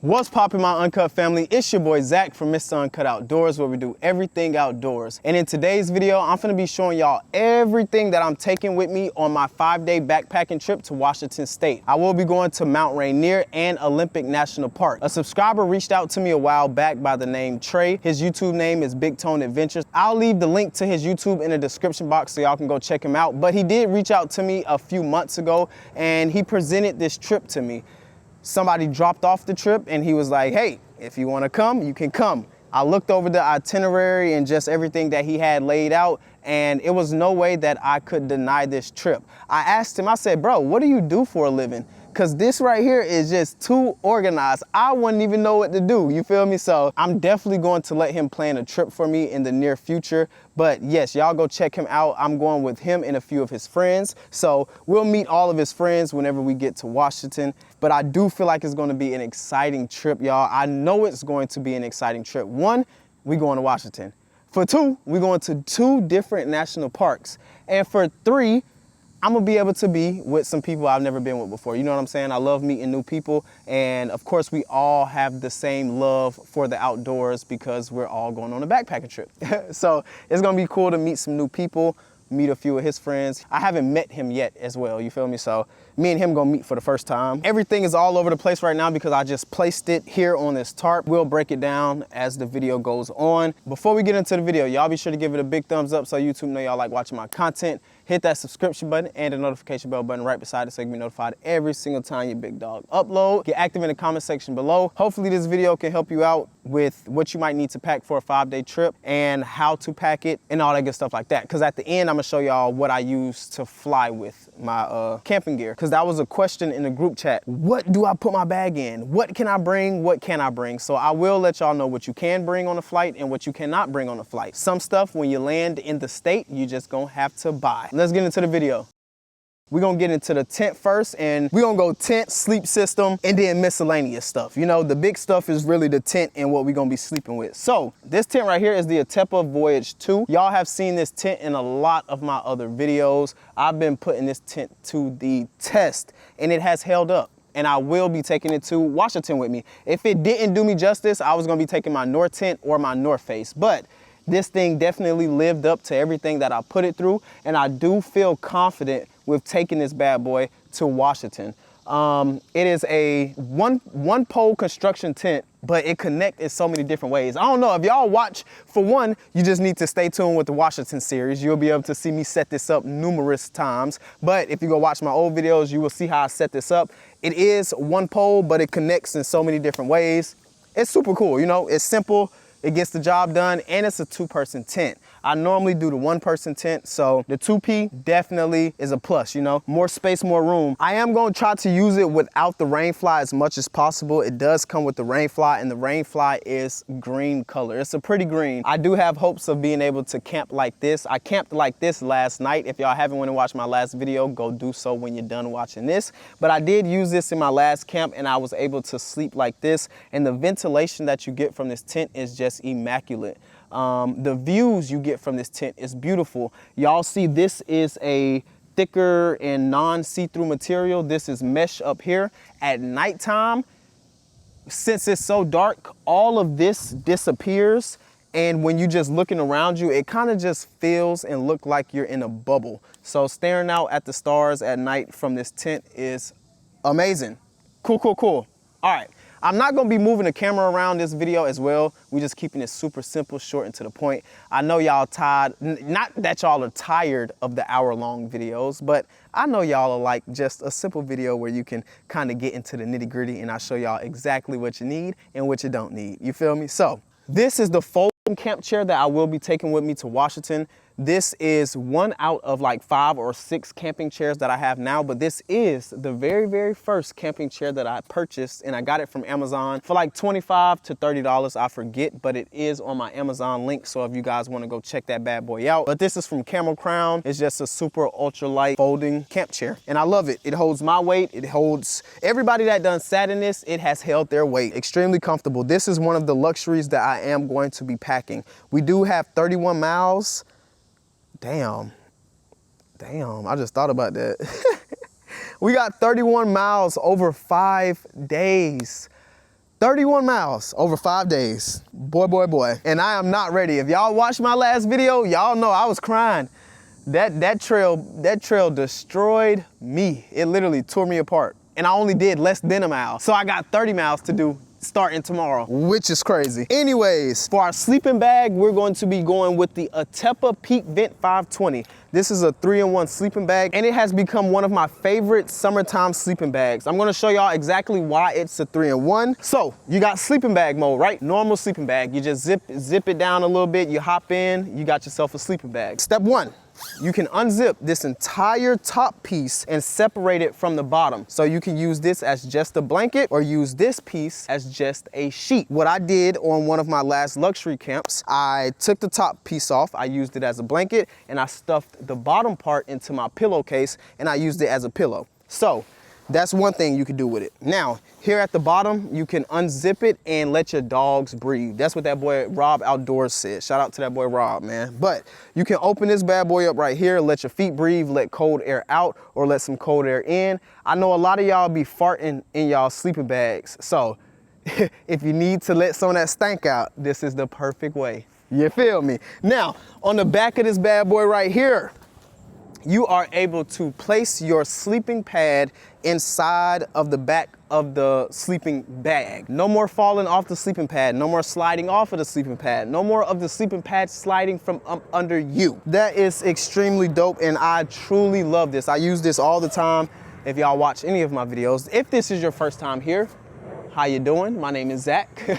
What's poppin', my Uncut family? It's your boy Zach from Mr. Uncut Outdoors, where we do everything outdoors. And in today's video, I'm gonna be showing y'all everything that I'm taking with me on my 5-day backpacking trip to Washington State. I will be going to Mount Rainier and Olympic National Park. A subscriber reached out to me a while back by the name Trey. His YouTube name is Big Tone Adventures. I'll leave the link to his YouTube in the description box so y'all can go check him out. But he did reach out to me a few months ago and he presented this trip to me. Somebody dropped off the trip and he was like, hey, if you want to come, you can come. I looked over the itinerary and just everything that he had laid out, and it was no way that I could deny this trip. I asked him, I said, bro, what do you do for a living? Because this right here is just too organized. I wouldn't even know what to do, you feel me? So I'm definitely going to let him plan a trip for me in the near future. But yes, y'all go check him out. I'm going with him and a few of his friends. So we'll meet all of his friends whenever we get to Washington. But I do feel like it's going to be an exciting trip, y'all. I know it's going to be an exciting trip. One, we going to Washington. For two, we're going to 2 different national parks. And for 3, I'm gonna be able to be with some people I've never been with before. You know what I'm saying? I love meeting new people. And of course, we all have the same love for the outdoors because we're all going on a backpacking trip. So it's gonna be cool to meet some new people, meet a few of his friends. I haven't met him yet as well, you feel me? So me and him gonna meet for the first time. Everything is all over the place right now because I just placed it here on this tarp. We'll break it down as the video goes on. Before we get into the video, y'all be sure to give it a big thumbs up so YouTube know y'all like watching my content. Hit that subscription button and the notification bell button right beside it so you can be notified every single time your big dog upload. Get active in the comment section below. Hopefully this video can help you out with what you might need to pack for a 5-day trip and how to pack it and all that good stuff like that. Because at the end, I'm gonna show y'all what I use to fly with my camping gear. Because that was a question in the group chat. What do I put my bag in? What can I bring? What can I bring? So I will let y'all know what you can bring on a flight and what you cannot bring on a flight. Some stuff when you land in the state, you just gonna have to buy. Let's get into the video. We're gonna get into the tent first, and we're gonna go tent, sleep system, and then miscellaneous stuff. You know, the big stuff is really the tent and what we're gonna be sleeping with. So this tent right here is the Atepa Voyage 2. Y'all have seen this tent in a lot of my other videos. I've been putting this tent to the test and it has held up. And I will be taking it to Washington with me. If it didn't do me justice, I was gonna be taking my North tent or my North Face. But this thing definitely lived up to everything that I put it through, and I do feel confident with taking this bad boy to Washington. It is a one pole construction tent, but it connects in so many different ways. I don't know, if y'all watch, for one, you just need to stay tuned with the Washington series. You'll be able to see me set this up numerous times. But if you go watch my old videos, you will see how I set this up. It is one pole, but it connects in so many different ways. It's super cool, you know, it's simple. It gets the job done, and it's a 2-person tent. I normally do the 1-person tent, so the 2P definitely is a plus, you know? More space, more room. I am gonna try to use it without the rain fly as much as possible. It does come with the rain fly, and the rain fly is green color. It's a pretty green. I do have hopes of being able to camp like this. I camped like this last night. If y'all haven't went and watched my last video, go do so when you're done watching this. But I did use this in my last camp, and I was able to sleep like this, and the ventilation that you get from this tent is just immaculate. The views you get from this tent is beautiful. Y'all see this is a thicker and non-see-through material. This is mesh up here. At nighttime, since it's so dark, all of this disappears. And when you just looking around you, it kind of just feels and look like you're in a bubble. So staring out at the stars at night from this tent is amazing. Cool, cool, cool. All right. I'm not gonna be moving the camera around this video as well. We're just keeping it super simple, short and to the point. I know y'all tired, not that y'all are tired of the hour-long videos, but I know y'all are like just a simple video where you can kind of get into the nitty-gritty and I show y'all exactly what you need and what you don't need. You feel me? So this is the folding camp chair that I will be taking with me to Washington. This is one out of like 5 or 6 camping chairs that I have now, but this is the very, very first camping chair that I purchased, and I got it from Amazon for like $25 to $30, I forget, but it is on my Amazon link, so if you guys want to go check that bad boy out. But this is from Camel Crown. It's just a super ultra light folding camp chair, and I love it. It holds my weight. It holds everybody that done sat in this. It has held their weight. Extremely comfortable. This is one of the luxuries that I am going to be packing. We do have 31 miles. Damn, I just thought about that. We got 31 miles over 5 days. 31 miles over 5 days. Boy, boy, boy. And I am not ready. If y'all watched my last video, y'all know I was crying. That trail destroyed me. It literally tore me apart. And I only did less than a mile. So I got 30 miles to do starting tomorrow, which is crazy. Anyways, for our sleeping bag, we're going to be going with the Atepa Peak Vent 520. This is a 3-in-1 sleeping bag, and it has become one of my favorite summertime sleeping bags. I'm gonna show y'all exactly why it's a 3-in-1. So you got sleeping bag mode, right? Normal sleeping bag. You just zip it down a little bit, you hop in, you got yourself a sleeping bag. Step 1. You can unzip this entire top piece and separate it from the bottom. So you can use this as just a blanket or use this piece as just a sheet. What I did on one of my last luxury camps, I took the top piece off, I used it as a blanket, and I stuffed the bottom part into my pillowcase and I used it as a pillow. So that's one thing you can do with it. Now, here at the bottom, you can unzip it and let your dogs breathe. That's what that boy Rob Outdoors said. Shout out to that boy Rob, man. But you can open this bad boy up right here, let your feet breathe, let cold air out or let some cold air in. I know a lot of y'all be farting in y'all sleeping bags. So if you need to let some of that stank out, this is the perfect way. You feel me? Now, on the back of this bad boy right here, you are able to place your sleeping pad inside of the back of the sleeping bag. No more falling off the sleeping pad, no more sliding off of the sleeping pad, no more of the sleeping pad sliding from under you. That is extremely dope, and I truly love this. I use this all the time. If y'all watch any of my videos, if this is your first time here, how you doing? My name is Zach.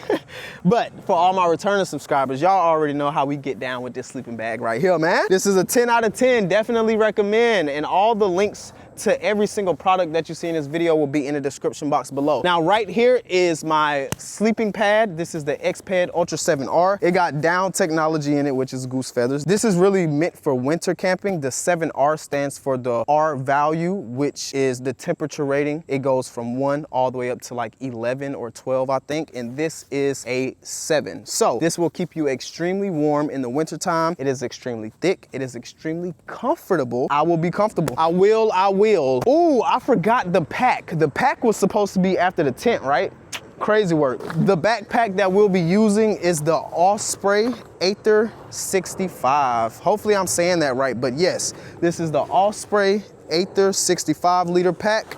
But for all my returning subscribers, y'all already know how we get down with this sleeping bag right here, man. This is a 10 out of 10, definitely recommend. And all the links to every single product that you see in this video will be in the description box below. Now, right here is my sleeping pad. This is the X-Pad Ultra 7R. It got down technology in it, which is goose feathers. This is really meant for winter camping. The 7R stands for the R value, which is the temperature rating. It goes from 1 all the way up to like 11 or 12, I think. And this is a 7. So this will keep you extremely warm in the winter time. It is extremely thick. It is extremely comfortable. I will be comfortable. I will. Ooh, I forgot the pack. The pack was supposed to be after the tent, right? Crazy work. The backpack that we'll be using is the Osprey Aether 65. Hopefully I'm saying that right, but yes, this is the Osprey Aether 65 liter pack.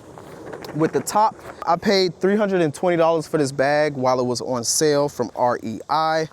With the top, I paid $320 for this bag while it was on sale from REI.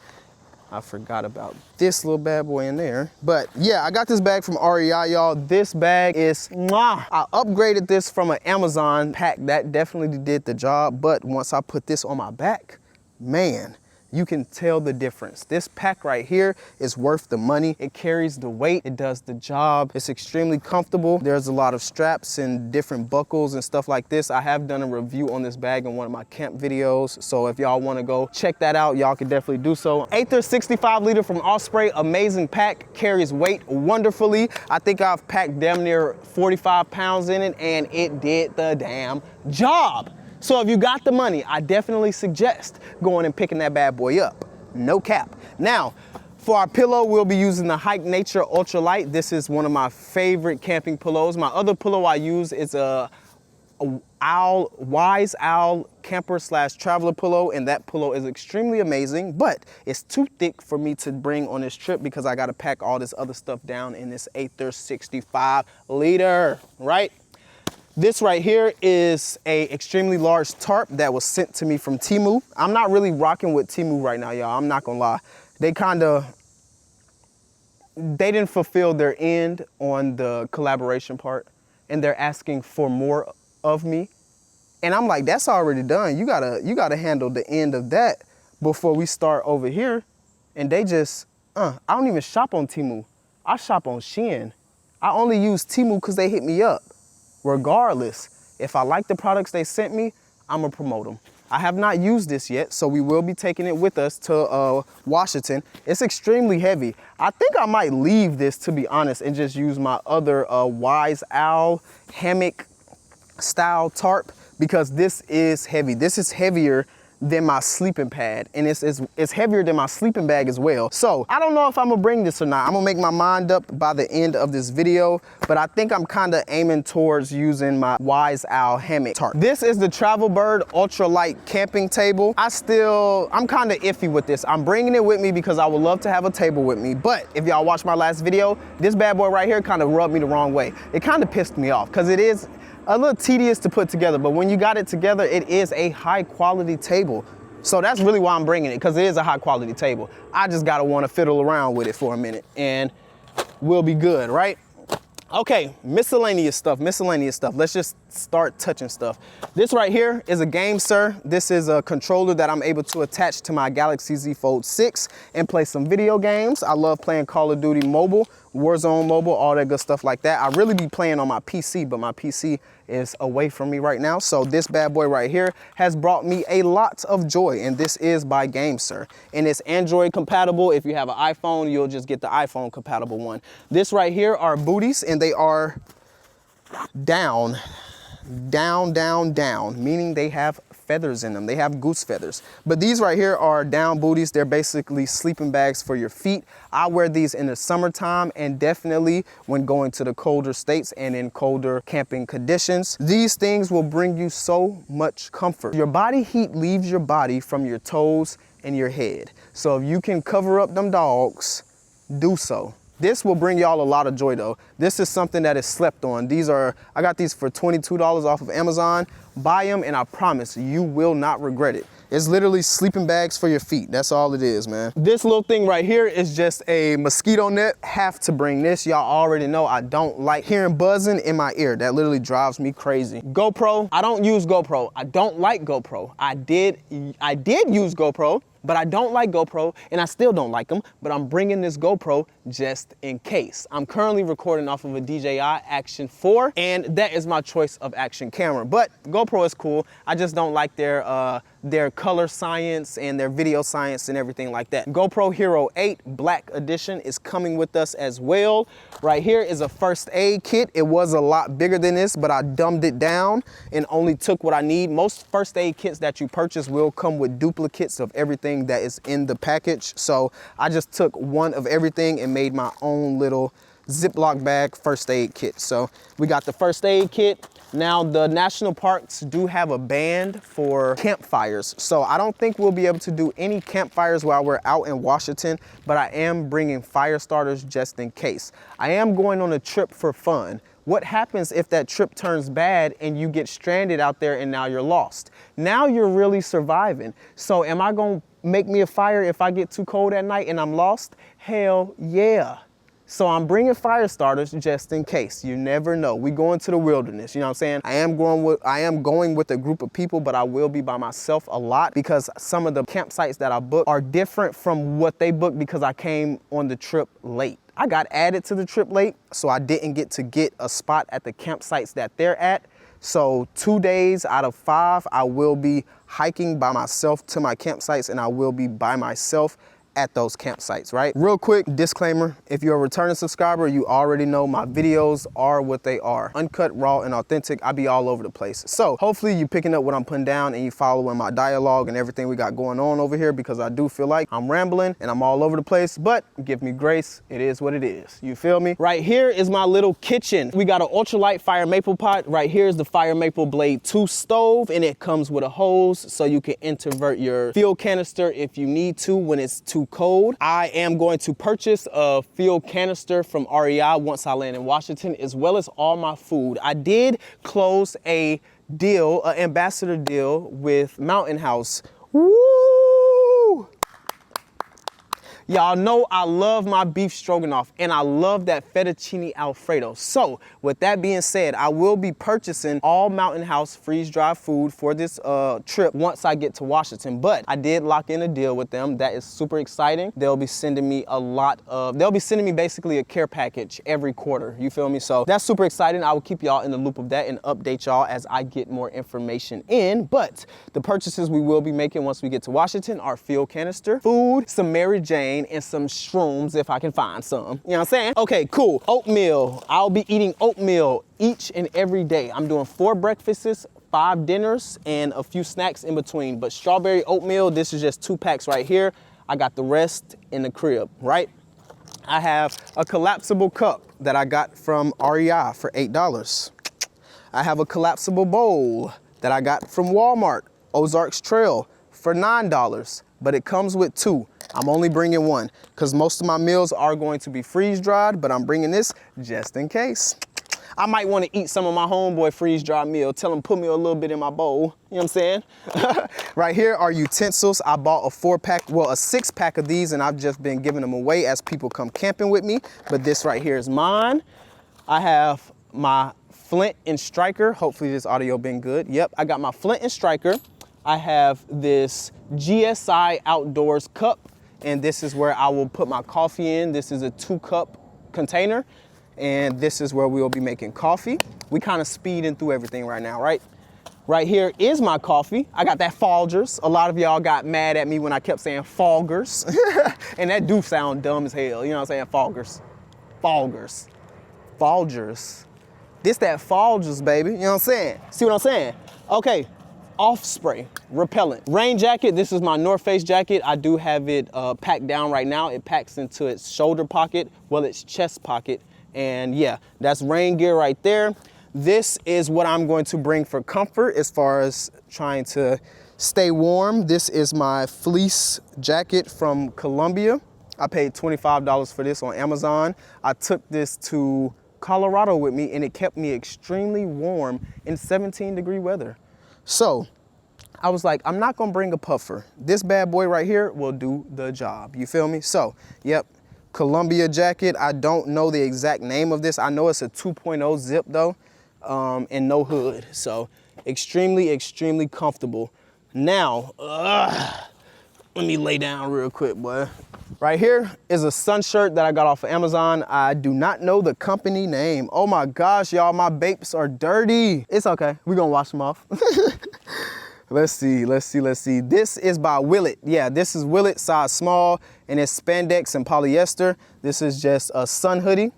I forgot about this little bad boy in there. But yeah, I got this bag from REI, y'all. This bag is mwah. I upgraded this from an Amazon pack. That definitely did the job. But once I put this on my back, man, you can tell the difference. This pack right here is worth the money. It carries the weight, it does the job. It's extremely comfortable. There's a lot of straps and different buckles and stuff like this. I have done a review on this bag in one of my camp videos. So if y'all wanna go check that out, y'all can definitely do so. Aether 65 liter from Osprey, amazing pack, carries weight wonderfully. I think I've packed damn near 45 pounds in it and it did the damn job. So if you got the money, I definitely suggest going and picking that bad boy up. No cap. Now, for our pillow, we'll be using the Hike Nature Ultralight. This is one of my favorite camping pillows. My other pillow I use is a Wise Owl camper / traveler pillow, and that pillow is extremely amazing, but it's too thick for me to bring on this trip because I gotta pack all this other stuff down in this Aether 65 liter, right? This right here is a extremely large tarp that was sent to me from Temu. I'm not really rocking with Temu right now, y'all. I'm not gonna lie. They didn't fulfill their end on the collaboration part, and they're asking for more of me. And I'm like, that's already done. You gotta handle the end of that before we start over here. And they just, I don't even shop on Temu. I shop on Shein. I only use Temu because they hit me up. Regardless, if I like the products they sent me, I'm gonna promote them. I have not used this yet, so we will be taking it with us to Washington. It's extremely heavy. I think I might leave this, to be honest, and just use my other Wise Owl hammock style tarp because this is heavy. This is heavier than my sleeping pad, and it's heavier than my sleeping bag as well. So I don't know if I'm gonna bring this or not. I'm gonna make my mind up by the end of this video, but I think I'm kind of aiming towards using my Wise Owl hammock tarp. This is the Travel Bird ultralight camping table. I'm kind of iffy with this. I'm bringing it with me because I would love to have a table with me, but if y'all watched my last video, this bad boy right here kind of rubbed me the wrong way. It kind of pissed me off because it is a little tedious to put together, but when you got it together, it is a high quality table. So that's really why I'm bringing it, because it is a high quality table. I just gotta wanna fiddle around with it for a minute and we'll be good, right? Okay, miscellaneous stuff. Let's just start touching stuff. This right here is a b.a.s.s. This is a controller that I'm able to attach to my Galaxy Z Fold 6 and play some video games. I love playing Call of Duty Mobile, Warzone Mobile, all that good stuff like that. I really be playing on my PC, but my PC is away from me right now. So this bad boy right here has brought me a lot of joy, and this is by b.a.s.s. And it's Android compatible. If you have an iPhone, you'll just get the iPhone compatible one. This right here are booties, and they are down, meaning they have feathers in them. They have goose feathers. But these right here are down booties. They're basically sleeping bags for your feet. I wear these in the summertime and definitely when going to the colder states and in colder camping conditions. These things will bring you so much comfort. Your body heat leaves your body from your toes and your head. So if you can cover up them dogs, do so. This will bring y'all a lot of joy though. This is something that is slept on. I got these for $22 off of Amazon. Buy them and I promise you will not regret it. It's literally sleeping bags for your feet. That's all it is, man. This little thing right here is just a mosquito net. Have to bring this. Y'all already know I don't like hearing buzzing in my ear. That literally drives me crazy. GoPro, I don't use GoPro. I don't like GoPro. I did use GoPro, but I don't like GoPro and I still don't like them, but I'm bringing this GoPro just in case. I'm currently recording off of a DJI Action 4 and that is my choice of action camera, but GoPro is cool. I just don't like their color science and their video science and everything like that. GoPro Hero 8 Black Edition is coming with us as well. Right here is a first aid kit. It was a lot bigger than this, but I dumbed it down and only took what I need. Most first aid kits that you purchase will come with duplicates of everything that is in the package. So I just took one of everything and made my own little Ziploc bag first aid kit. So we got the first aid kit. Now the national parks do have a ban for campfires. So I don't think we'll be able to do any campfires while we're out in Washington, but I am bringing fire starters just in case. I am going on a trip for fun. What happens if that trip turns bad and you get stranded out there and now you're lost? Now you're really surviving. So am I gonna make me a fire if I get too cold at night and I'm lost? Hell yeah. So I'm bringing fire starters just in case. You never know. We go into the wilderness, you know what I'm saying? I am going with a group of people, but I will be by myself a lot because some of the campsites that I booked are different from what they booked because I came on the trip late. I got added to the trip late, so I didn't get a spot at the campsites that they're at. So 2 days out of 5, I will be hiking by myself to my campsites and I will be by myself at those campsites, right? Real quick disclaimer, if you're a returning subscriber, you already know my videos are what they are. Uncut, raw, and authentic. I be all over the place. So hopefully you picking up what I'm putting down and you following my dialogue and everything we got going on over here because I do feel like I'm rambling and I'm all over the place, but give me grace. It is what it is. You feel me? Right here is my little kitchen. We got an ultralight fire maple pot. Right here is the Fire Maple Blade 2 stove and it comes with a hose so you can introvert your fuel canister if you need to when it's too cold. I am going to purchase a fuel canister from REI once I land in Washington, as well as all my food. I did close a deal, an ambassador deal with Mountain House. Woo! Y'all know I love my beef stroganoff and I love that fettuccine Alfredo. So with that being said, I will be purchasing all Mountain House freeze-dried food for this trip once I get to Washington. But I did lock in a deal with them. That is super exciting. They'll be sending me basically a care package every quarter. You feel me? So that's super exciting. I will keep y'all in the loop of that and update y'all as I get more information in. But the purchases we will be making once we get to Washington are fuel canister, food, some Mary Jane, and some shrooms if I can find some. You know what I'm saying? Okay, cool. Oatmeal. I'll be eating oatmeal each and every day. I'm doing 4 breakfasts, 5 dinners and a few snacks in between. But strawberry oatmeal, this is just 2 packs right here. I got the rest in the crib, right? I have a collapsible cup that I got from REI for $8. I have a collapsible bowl that I got from Walmart, Ozarks Trail, for $9, but it comes with 2. I'm only bringing 1 because most of my meals are going to be freeze dried, but I'm bringing this just in case. I might want to eat some of my homeboy freeze dried meal. Tell him put me a little bit in my bowl. You know what I'm saying? Right here are utensils. I bought a 4-pack, well, a 6-pack of these, and I've just been giving them away as people come camping with me. But this right here is mine. I have my flint and striker. Hopefully this audio been good. Yep, I got my flint and striker. I have this GSI Outdoors cup, and this is where I will put my coffee in. This is a 2-cup container, and this is where we will be making coffee. We kind of speeding through everything right now, right? Right here is my coffee. I got that Folgers. A lot of y'all got mad at me when I kept saying Folgers. And that do sound dumb as hell. You know what I'm saying? Folgers. Folgers. Folgers. This that Folgers, baby. You know what I'm saying? See what I'm saying? Okay. Off spray, repellent. Rain jacket, this is my North Face jacket. I do have it packed down right now. It packs into its shoulder pocket, well, its chest pocket. And yeah, that's rain gear right there. This is what I'm going to bring for comfort as far as trying to stay warm. This is my fleece jacket from Columbia. I paid $25 for this on Amazon. I took this to Colorado with me and it kept me extremely warm in 17-degree weather. So I was like, I'm not gonna bring a puffer. This bad boy right here will do the job. You feel me? So, yep, Columbia jacket. I don't know the exact name of this. I know it's a 2.0 zip though, and no hood. So extremely, extremely comfortable. Now, let me lay down real quick, boy. Right here is a sun shirt that I got off of Amazon. I do not know the company name. Oh my gosh, y'all, my bapes are dirty. It's okay, we're gonna wash them off. Let's see. This is by Willet. Yeah, this is Willet, size small, and it's spandex and polyester. This is just a sun hoodie,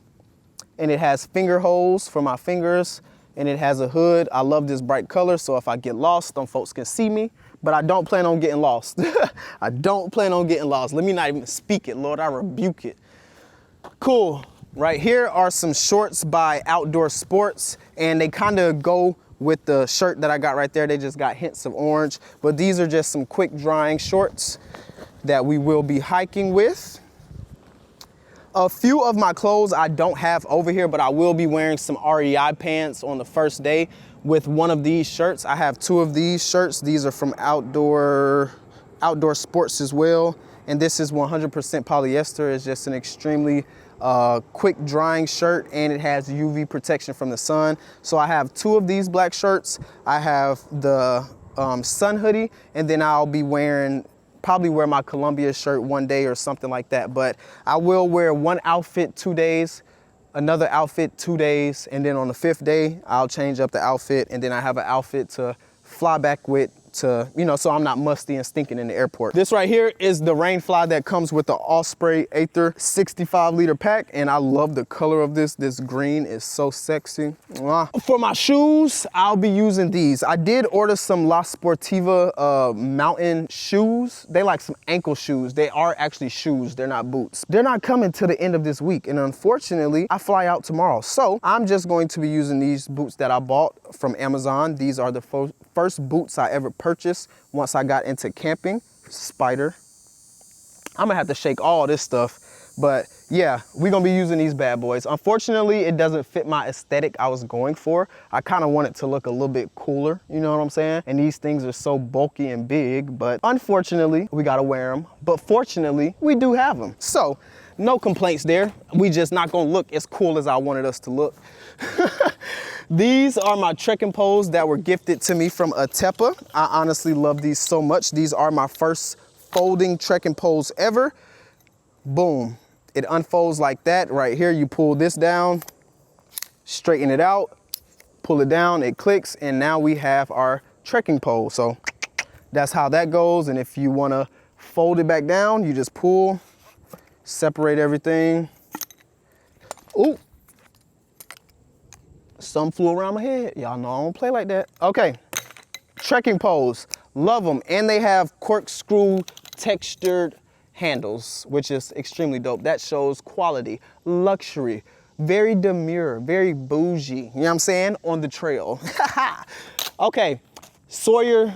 and it has finger holes for my fingers, and it has a hood. I love this bright color, so if I get lost, them folks can see me. But I don't plan on getting lost. I don't plan on getting lost. Let me not even speak it, Lord, I rebuke it. Cool, right here are some shorts by Outdoor Sports, and they kind of go with the shirt that I got right there. They just got hints of orange, but these are just some quick drying shorts that we will be hiking with. A few of my clothes I don't have over here, but I will be wearing some REI pants on the first day with one of these shirts. I have 2 of these shirts. These are from Outdoor Sports as well. And this is 100% polyester. It's just an extremely quick drying shirt, and it has UV protection from the sun. So I have 2 of these black shirts. I have the sun hoodie, and then I'll be probably wear my Columbia shirt one day or something like that. But I will wear one outfit 2 days, another outfit 2 days, and then on the 5th day, I'll change up the outfit, and then I have an outfit to fly back with to, you know, so I'm not musty and stinking in the airport. This right here is the rain fly that comes with the Osprey Aether 65-liter pack, and I love the color of this. This green is so sexy. Mwah. For my shoes, I'll be using these. I did order some La Sportiva mountain shoes. They like some ankle shoes. They are actually shoes, they're not boots. They're not coming till the end of this week, and unfortunately, I fly out tomorrow. So I'm just going to be using these boots that I bought from Amazon. These are the first boots I ever purchased once I got into camping. Spider. I'm gonna have to shake all this stuff, but yeah, we're gonna be using these bad boys. Unfortunately, it doesn't fit my aesthetic I was going for. I kind of want it to look a little bit cooler, you know what I'm saying? And these things are so bulky and big, but unfortunately, we gotta wear them. But fortunately, we do have them. So, no complaints there. We just not gonna look as cool as I wanted us to look. These are my trekking poles that were gifted to me from Atepa. I honestly love these so much. These are my first folding trekking poles ever. Boom. It unfolds like that. Right here, you pull this down, straighten it out, pull it down, it clicks, and now we have our trekking pole. So that's how that goes. And if you wanna fold it back down, you just pull, separate everything. Ooh. Some flew around my head. Y'all know I don't play like that. Okay, trekking poles, love them. And they have corkscrew textured handles, which is extremely dope. That shows quality, luxury, very demure, very bougie, you know what I'm saying, on the trail. Okay, Sawyer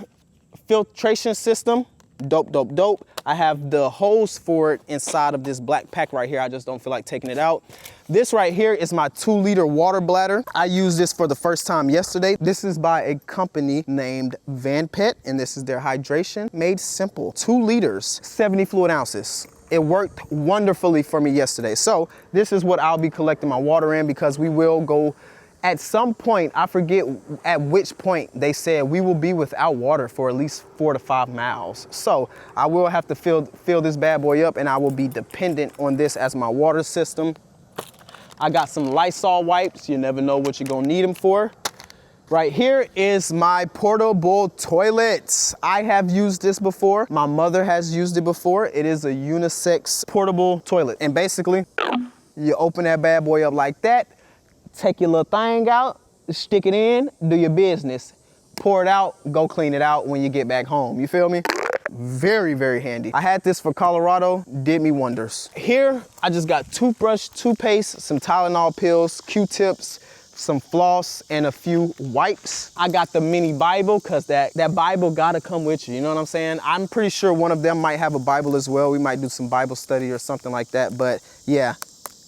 filtration system, dope, dope, dope. I have the hose for it inside of this black pack right here. I just don't feel like taking it out. This right here is my 2-liter water bladder. I used this for the first time yesterday. This is by a company named Van Pet, and this is their hydration made simple. 2 liters, 70 fluid ounces. It worked wonderfully for me yesterday. So this is what I'll be collecting my water in, because we will go at some point, I forget at which point they said we will be without water for at least 4 to 5 miles. So I will have to fill this bad boy up, and I will be dependent on this as my water system. I got some Lysol wipes. You never know what you're gonna need them for. Right here is my portable toilet. I have used this before. My mother has used it before. It is a unisex portable toilet. And basically, you open that bad boy up like that, take your little thing out, stick it in, do your business. Pour it out, go clean it out when you get back home. You feel me? Very, very handy. I had this for Colorado, did me wonders. Here, I just got toothbrush, toothpaste, some Tylenol pills, Q-tips, some floss, and a few wipes. I got the mini Bible, because that Bible gotta come with you, you know what I'm saying? I'm pretty sure one of them might have a Bible as well. We might do some Bible study or something like that, but yeah.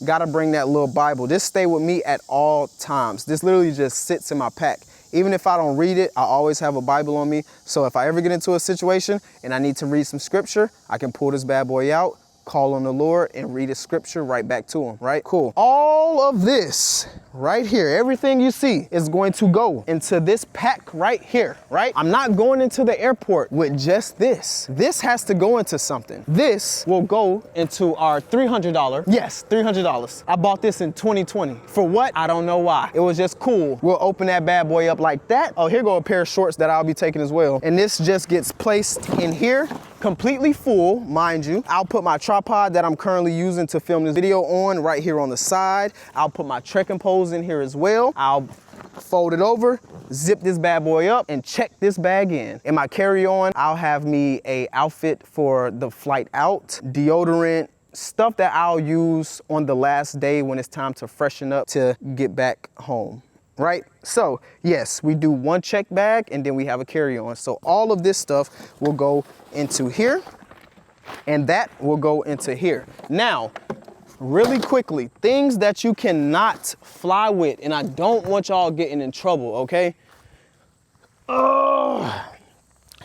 Gotta bring that little Bible. This stay with me at all times. This literally just sits in my pack. Even if I don't read it, I always have a Bible on me. So if I ever get into a situation and I need to read some scripture, I can pull this bad boy out, call on the Lord, and read his scripture right back to him, right? Cool. All of this right here, everything you see is going to go into this pack right here, right? I'm not going into the airport with just this. This has to go into something. This will go into our $300. Yes, $300. I bought this in 2020. For what? I don't know why. It was just cool. We'll open that bad boy up like that. Oh, here go a pair of shorts that I'll be taking as well. And this just gets placed in here, completely full, mind you. I'll put my tripod that I'm currently using to film this video on right here on the side. I'll put my trekking poles in here as well. I'll fold it over, zip this bad boy up, and check this bag in. In my carry-on, I'll have me a outfit for the flight out, deodorant, stuff that I'll use on the last day when it's time to freshen up to get back home. Right? So yes, we do one check bag and then we have a carry-on. So all of this stuff will go into here and that will go into here. Now, really quickly, things that you cannot fly with, and I don't want y'all getting in trouble, okay?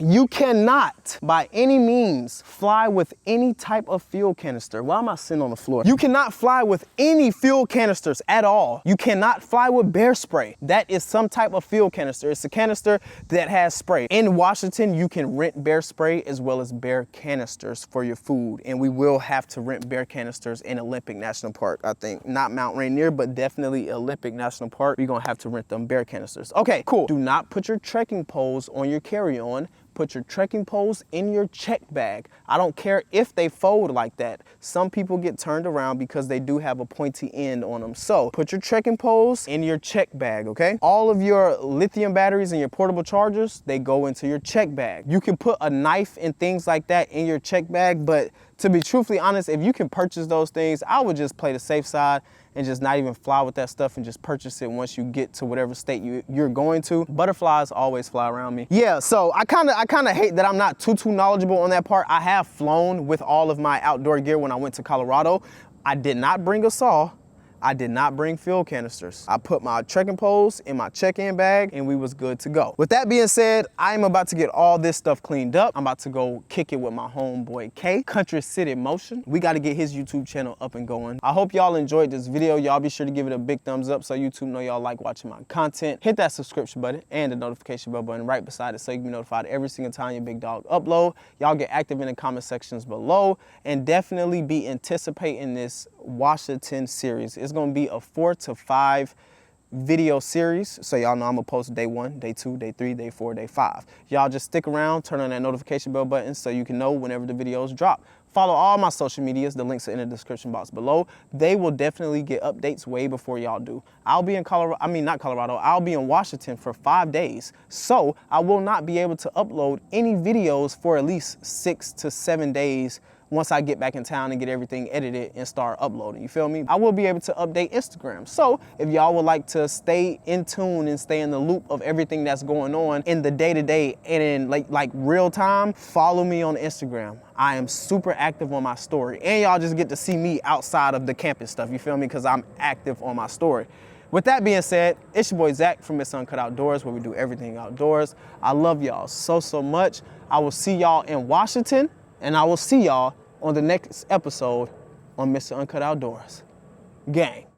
You cannot, by any means, fly with any type of fuel canister. Why am I sitting on the floor? You cannot fly with any fuel canisters at all. You cannot fly with bear spray. That is some type of fuel canister. It's a canister that has spray. In Washington, you can rent bear spray as well as bear canisters for your food. And we will have to rent bear canisters in Olympic National Park, I think. Not Mount Rainier, but definitely Olympic National Park. We're gonna have to rent them bear canisters. Okay, cool. Do not put your trekking poles on your carry-on. Put your trekking poles in your check bag. I don't care if they fold like that. Some people get turned around because they do have a pointy end on them. So put your trekking poles in your check bag, okay? All of your lithium batteries and your portable chargers, they go into your check bag. You can put a knife and things like that in your check bag, but to be truthfully honest, if you can purchase those things, I would just play the safe side and just not even fly with that stuff and just purchase it once you get to whatever state you're going to. Butterflies always fly around me. Yeah, so I kind of hate that I'm not too knowledgeable on that part. I have flown with all of my outdoor gear when I went to Colorado. I did not bring a saw. I did not bring fuel canisters. I put my trekking poles in my check-in bag and we was good to go. With that being said, I'm about to get all this stuff cleaned up. I'm about to go kick it with my homeboy K, Country City Motion. We got to get his YouTube channel up and going. I hope y'all enjoyed this video. Y'all be sure to give it a big thumbs up so YouTube know y'all like watching my content. Hit that subscription button and the notification bell button right beside it so you can be notified every single time your big dog upload. Y'all get active in the comment sections below and definitely be anticipating this Washington series. It's going to be a 4 to 5 video series. So y'all know I'm gonna post day 1, day 2, day 3, day 4, day 5. Y'all just stick around, turn on that notification bell button so you can know whenever the videos drop. Follow all my social medias. The links are in the description box below. They will definitely get updates way before y'all do. I'll be in I'll be in Washington for 5 days. So I will not be able to upload any videos for at least 6 to 7 days once I get back in town and get everything edited and start uploading, you feel me? I will be able to update Instagram. So if y'all would like to stay in tune and stay in the loop of everything that's going on in the day-to-day and in like real time, follow me on Instagram. I am super active on my story. And y'all just get to see me outside of the campus stuff, you feel me? Because I'm active on my story. With that being said, it's your boy Zach from MrUncutt Outdoors, where we do everything outdoors. I love y'all so much. I will see y'all in Washington, and I will see y'all on the next episode on MrUncutt Outdoors. Gang.